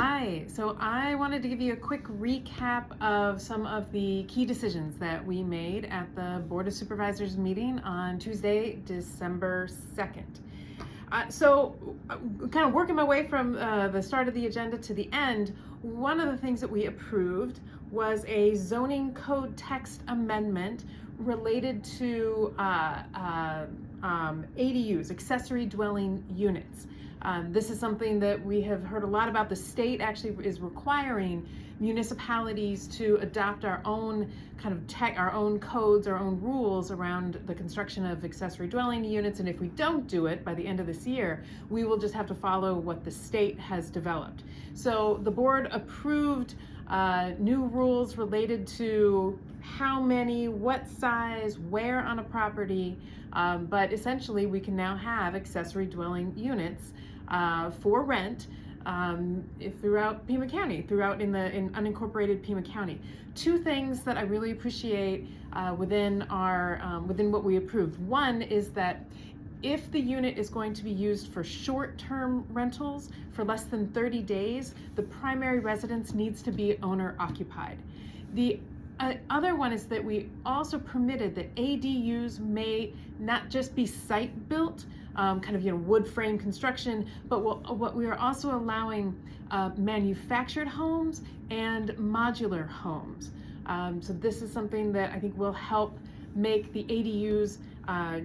Hi, so I wanted to give you a quick recap of some of the key decisions that we made at the Board of Supervisors meeting on Tuesday, December 2nd. Kind of working my way from the start of the agenda to the end, one of the things that we approved was a zoning code text amendment related to ADUs, accessory dwelling units. This is something that we have heard a lot about. The state actually is requiring municipalities to adopt our own kind of our own codes, our own rules around the construction of accessory dwelling units. And if we don't do it by the end of this year, we will just have to follow what the state has developed. So the board approved new rules related to how many, what size, where on a property, but essentially we can now have accessory dwelling units for rent throughout Pima County, in unincorporated Pima County. Two things that I really appreciate within what we approved. One is that if the unit is going to be used for short-term rentals for less than 30 days, the primary residence needs to be owner occupied. The other one is that we also permitted that ADUs may not just be site built, wood frame construction, but what we are also allowing manufactured homes and modular homes. So this is something that I think will help make the ADUs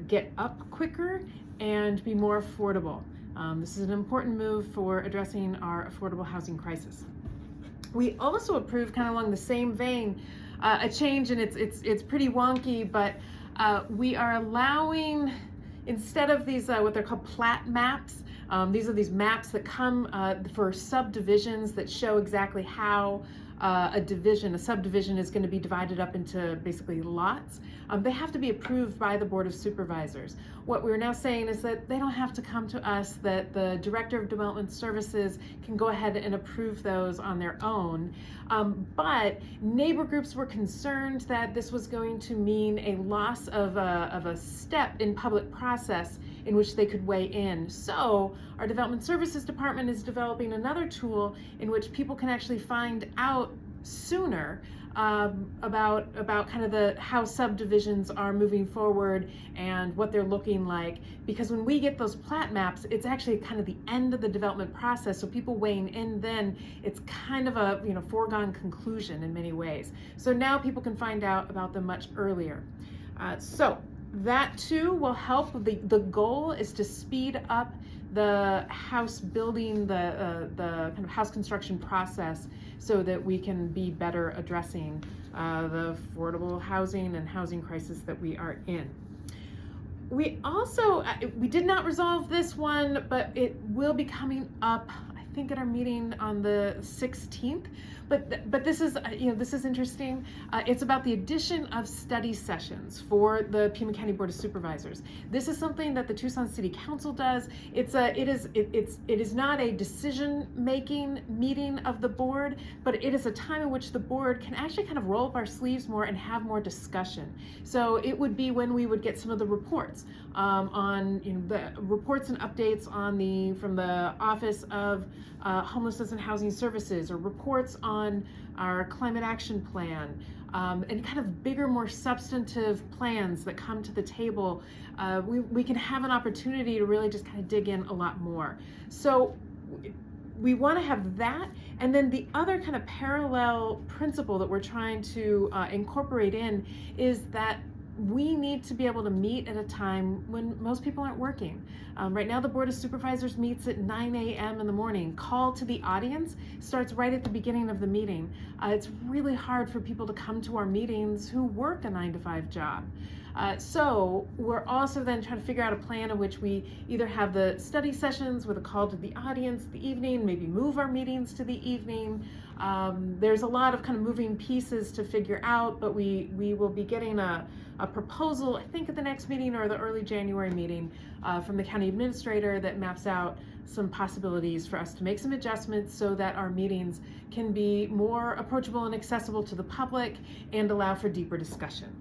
get up quicker and be more affordable. This is an important move for addressing our affordable housing crisis. We also approved, kind of along the same vein, a change, and it's pretty wonky, but we are allowing, instead of these what they're called plat maps, these are these maps that come for subdivisions that show exactly how a subdivision is going to be divided up into basically lots. They have to be approved by the Board of Supervisors. What we're now saying is that they don't have to come to us, that the Director of Development Services can go ahead and approve those on their own. But neighbor groups were concerned that this was going to mean a loss of a step in public process in which they could weigh in. So our Development Services Department is developing another tool in which people can actually find out sooner about kind of how subdivisions are moving forward and what they're looking like. Because when we get those plat maps, it's actually kind of the end of the development process. So people weighing in then, it's kind of a foregone conclusion in many ways. So now people can find out about them much earlier. So that too will help. The goal is to speed up the house building, the kind of house construction process, so that we can be better addressing the affordable housing and housing crisis that we are in. We also, we did not resolve this one, but it will be coming up, I think, at our meeting on the 16th. But this is this is interesting. It's about the addition of study sessions for the Pima County Board of Supervisors. This is something that the Tucson City Council does. It is not a decision-making meeting of the board, but it is a time in which the board can actually kind of roll up our sleeves more and have more discussion. So it would be when we would get some of the reports on the reports and updates from the Office of Homelessness and Housing Services, or reports on our climate action plan, and kind of bigger, more substantive plans that come to the table. We can have an opportunity to really just kind of dig in a lot more. So we want to have that. And then the other kind of parallel principle that we're trying to incorporate in is that we need to be able to meet at a time when most people aren't working. Right now, the Board of Supervisors meets at 9 a.m. in the morning. Call to the audience starts right at the beginning of the meeting. It's really hard for people to come to our meetings who work a 9-to-5 job. So we're also then trying to figure out a plan in which we either have the study sessions with a call to the audience the evening, maybe move our meetings to the evening. There's a lot of kind of moving pieces to figure out, but we will be getting a proposal, I think at the next meeting or the early January meeting, from the county administrator that maps out some possibilities for us to make some adjustments so that our meetings can be more approachable and accessible to the public and allow for deeper discussion.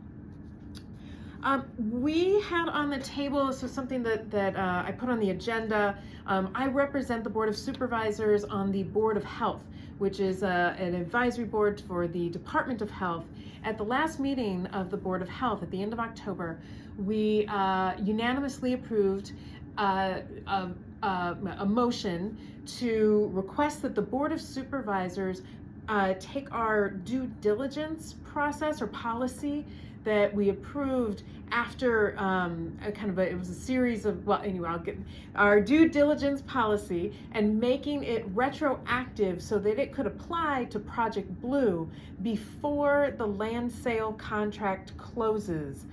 We had on the table, so something that I put on the agenda. I represent the Board of Supervisors on the Board of Health, which is an advisory board for the Department of Health. At the last meeting of the Board of Health at the end of October, we unanimously approved a motion to request that the Board of Supervisors take our due diligence process or policy that we approved after it was a series of, well, anyway, I'll get our due diligence policy and making it retroactive so that it could apply to Project Blue before the land sale contract closes.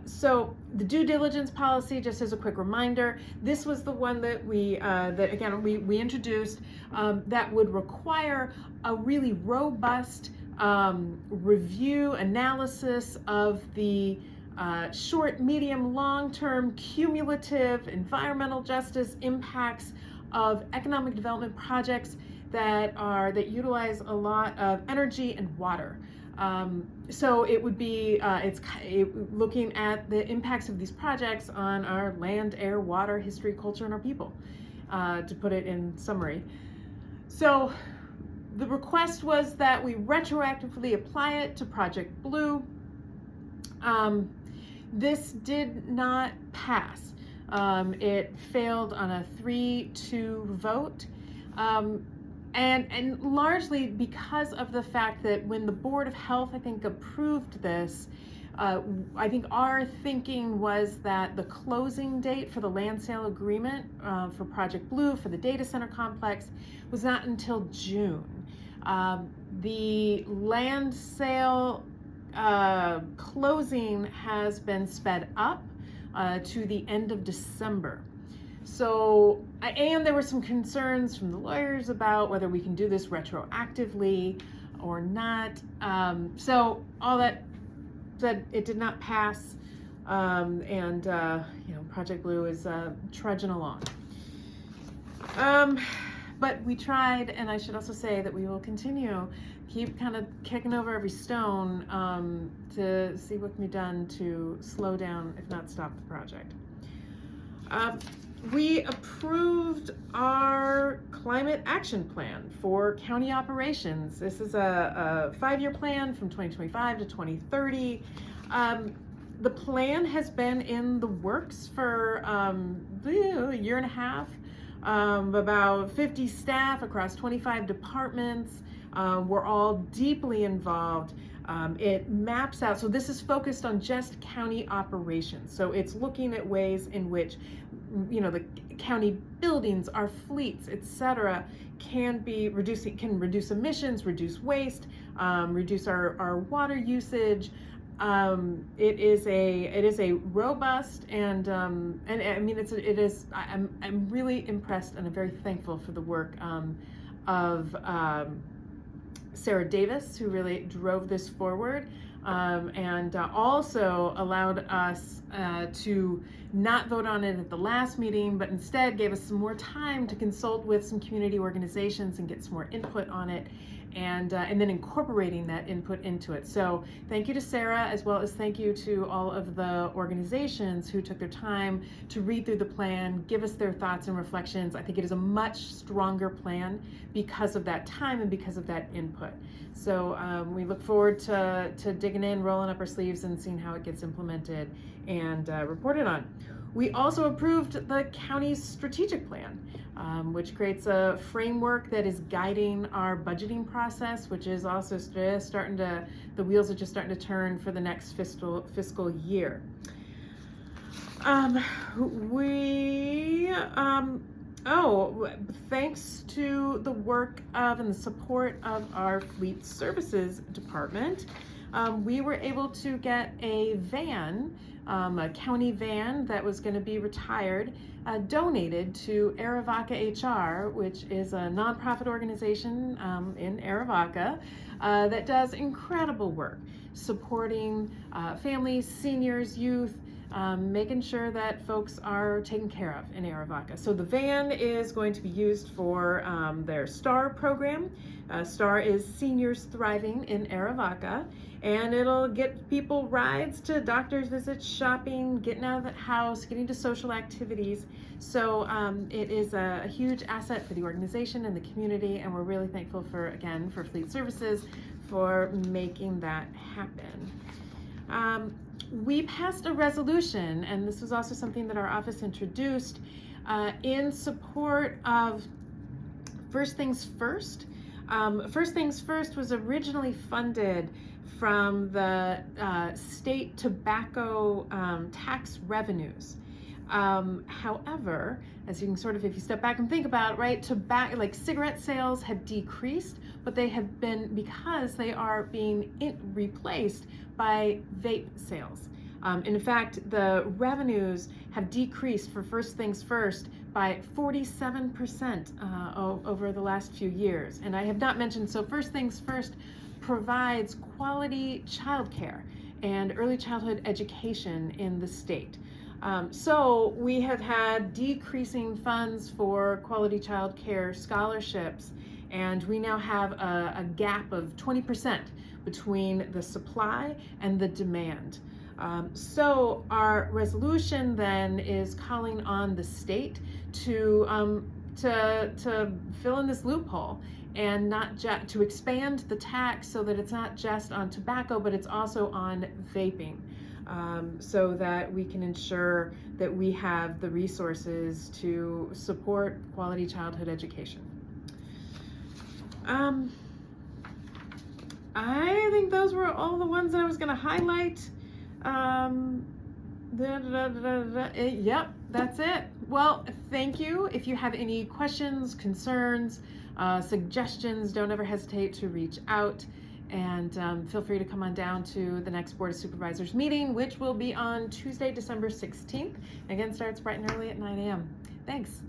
So the due diligence policy, just as a quick reminder, this was the one that we introduced that would require a really robust review analysis of the short, medium, long-term cumulative environmental justice impacts of economic development projects that utilize a lot of energy and water. So it would be looking at the impacts of these projects on our land, air, water, history, culture, and our people, to put it in summary. So the request was that we retroactively apply it to Project Blue. This did not pass. It failed on a 3-2 vote. And largely because of the fact that when the Board of Health, I think, approved this, I think our thinking was that the closing date for the land sale agreement for Project Blue, for the data center complex, was not until June. The land sale closing has been sped up to the end of December. So, and there were some concerns from the lawyers about whether we can do this retroactively or not. So all that said, it did not pass, and Project Blue is trudging along. But we tried, and I should also say that we will keep kind of kicking over every stone to see what can be done to slow down, if not stop, the project. We approved our climate action plan for county operations. This is a 5-year plan from 2025 to 2030. The plan has been in the works for a year and a half. About 50 staff across 25 departments. We're all deeply involved. It maps out, so this is focused on just county operations. So it's looking at ways in which, the county buildings, our fleets, etc., can reduce emissions, reduce waste, reduce our water usage. It is a robust and I mean I'm really impressed, and I'm very thankful for the work of Sarah Davis, who really drove this forward, and also allowed us to not vote on it at the last meeting, but instead gave us some more time to consult with some community organizations and get some more input on it, and then incorporating that input into it. So thank you to Sarah, as well as thank you to all of the organizations who took their time to read through the plan, give us their thoughts and reflections. I think it is a much stronger plan because of that time and because of that input. So we look forward to digging in, rolling up our sleeves, and seeing how it gets implemented and reported on. We also approved the county's strategic plan, which creates a framework that is guiding our budgeting process, which is also just the wheels are just starting to turn for the next fiscal year. Thanks to the work of and the support of our Fleet Services Department, we were able to get a van, a county van that was going to be retired, donated to Arivaca HR, which is a nonprofit organization in Arivaca that does incredible work supporting families, seniors, youth, making sure that folks are taken care of in Arivaca. So the van is going to be used for their STAR program. STAR is Seniors Thriving in Arivaca, and it'll get people rides to doctor's visits, shopping, getting out of the house, getting to social activities. So it is a huge asset for the organization and the community, and we're really thankful for Fleet Services for making that happen. We passed a resolution, and this was also something that our office introduced in support of First Things First. First Things First was originally funded from the state tobacco tax revenues. However, as you can if you step back and think about, right, tobacco, like cigarette sales have decreased, but they have been because they are being replaced by vape sales. In fact, the revenues have decreased for First Things First by 47% over the last few years. And I have not mentioned, so First Things First provides quality childcare and early childhood education in the state. So we have had decreasing funds for quality child care scholarships, and we now have a gap of 20% between the supply and the demand. So our resolution then is calling on the state to fill in this loophole and not just to expand the tax so that it's not just on tobacco, but it's also on vaping. So that we can ensure that we have the resources to support quality childhood education. I think those were all the ones that I was going to highlight. Yep, that's it. Well, thank you. If you have any questions, concerns, suggestions, don't ever hesitate to reach out. And feel free to come on down to the next Board of Supervisors meeting, which will be on Tuesday, December 16th. Again, starts bright and early at 9 a.m. Thanks.